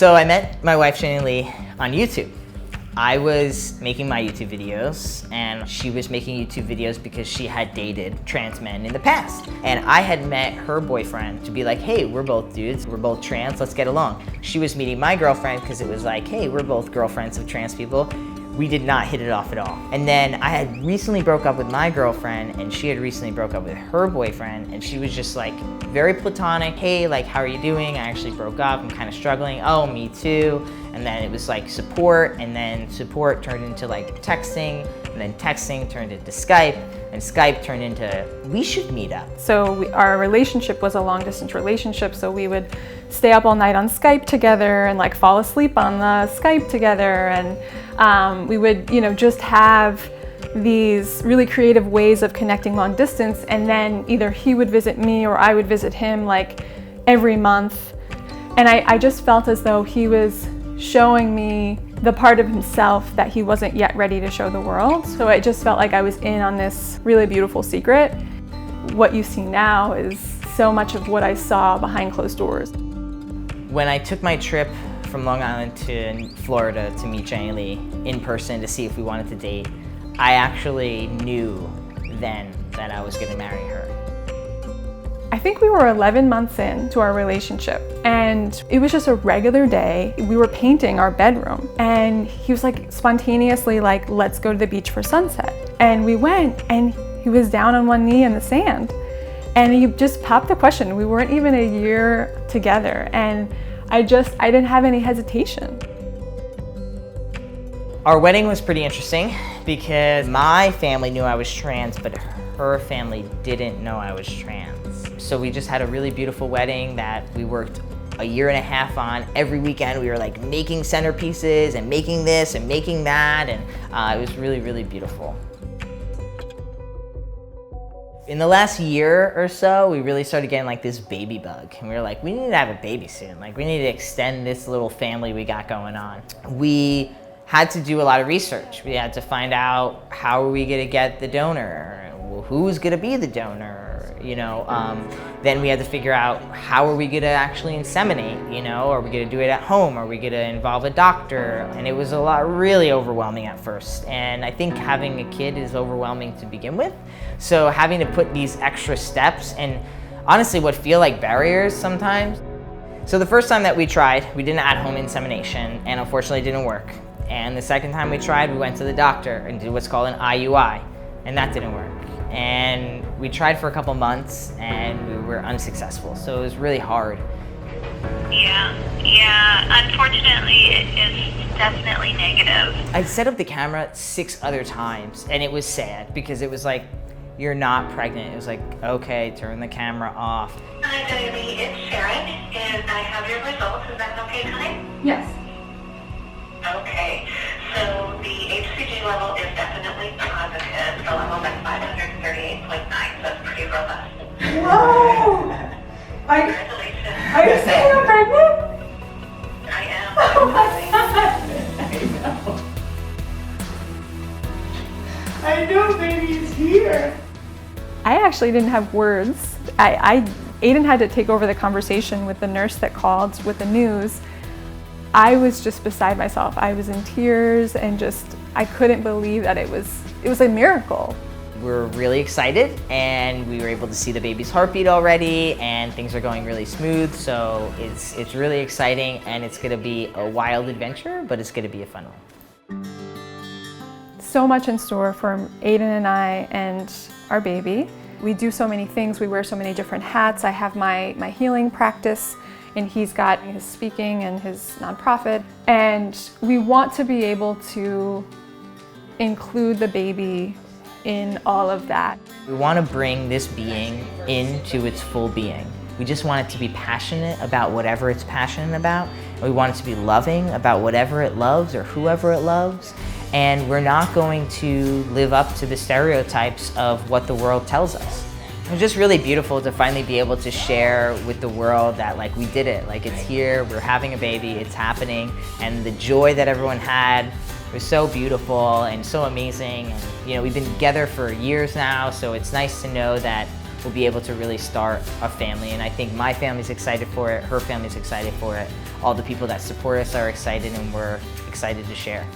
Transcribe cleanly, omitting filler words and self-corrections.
So I met my wife Jenilee on YouTube. I was making my YouTube videos and she was making YouTube videos because she had dated trans men in the past. And I had met her boyfriend to be like, hey, we're both dudes, we're both trans, let's get along. She was meeting my girlfriend because it was like, hey, we're both girlfriends of trans people. We did not hit it off at all. And then I had recently broke up with my girlfriend and she had recently broke up with her boyfriend, and she was just like very platonic. Hey, like, how are you doing? I actually broke up, I'm kind of struggling. Oh, me too. And then it was like support, and then support turned into like texting, and then texting turned into Skype, and Skype turned into, we should meet up. So our relationship was a long distance relationship, so we would stay up all night on Skype together and like fall asleep on the Skype together, and we would, just have these really creative ways of connecting long distance, and then either he would visit me or I would visit him like every month. And I just felt as though he was showing me the part of himself that he wasn't yet ready to show the world. So I just felt like I was in on this really beautiful secret. What you see now is so much of what I saw behind closed doors. When I took my trip from Long Island to Florida to meet Jenilee in person to see if we wanted to date, I actually knew then that I was gonna marry her. I think we were 11 months into our relationship, and it was just a regular day. We were painting our bedroom, and he was like spontaneously like, let's go to the beach for sunset. And we went, and he was down on one knee in the sand. And he just popped the question. We weren't even a year together, and I didn't have any hesitation. Our wedding was pretty interesting because my family knew I was trans, but her family didn't know I was trans. So we just had a really beautiful wedding that we worked a year and a half on. Every weekend we were like making centerpieces and making this and making that, and it was really, really beautiful. In the last year or so, we really started getting like this baby bug, and we were like, we need to have a baby soon. Like, we need to extend this little family we got going on. We had to do a lot of research. We had to find out, how are we gonna get the donor? Who's gonna be the donor? Then we had to figure out, how are we gonna actually inseminate? Are we gonna do it at home? Are we gonna involve a doctor? And it was really overwhelming at first. And I think having a kid is overwhelming to begin with. So having to put these extra steps, and honestly what feel like barriers sometimes. So the first time that we tried, we did an at-home insemination, and unfortunately it didn't work. And the second time we tried, we went to the doctor and did what's called an IUI, and that didn't work. And we tried for a couple months and we were unsuccessful, so it was really hard. Yeah, unfortunately it is definitely negative. I set up the camera 6 other times, and it was sad because it was like, you're not pregnant. It was like, okay, turn the camera off. Hi Jenilee, it's Sharon, and I have your results. Is that okay, honey? Yes. Okay, so the HCG level is definitely positive. The level is 538.9, so that's pretty robust. Whoa! Congratulations. Are you saying I'm pregnant? I am. Oh my God! I know baby's here. I actually didn't have words. Aydian had to take over the conversation with the nurse that called with the news. I was just beside myself. I was in tears, and I couldn't believe that it was a miracle. We're really excited, and we were able to see the baby's heartbeat already, and things are going really smooth. So it's really exciting, and it's gonna be a wild adventure, but it's gonna be a fun one. So much in store for Aydian and I and our baby. We do so many things. We wear so many different hats. I have my healing practice, and he's got his speaking and his nonprofit. And we want to be able to include the baby in all of that. We want to bring this being into its full being. We just want it to be passionate about whatever it's passionate about. And we want it to be loving about whatever it loves or whoever it loves. And we're not going to live up to the stereotypes of what the world tells us. It was just really beautiful to finally be able to share with the world that like we did it, like it's here, we're having a baby, it's happening, and the joy that everyone had was so beautiful and so amazing. And we've been together for years now, so it's nice to know that we'll be able to really start a family. And I think my family's excited for it, her family's excited for it, all the people that support us are excited, and we're excited to share.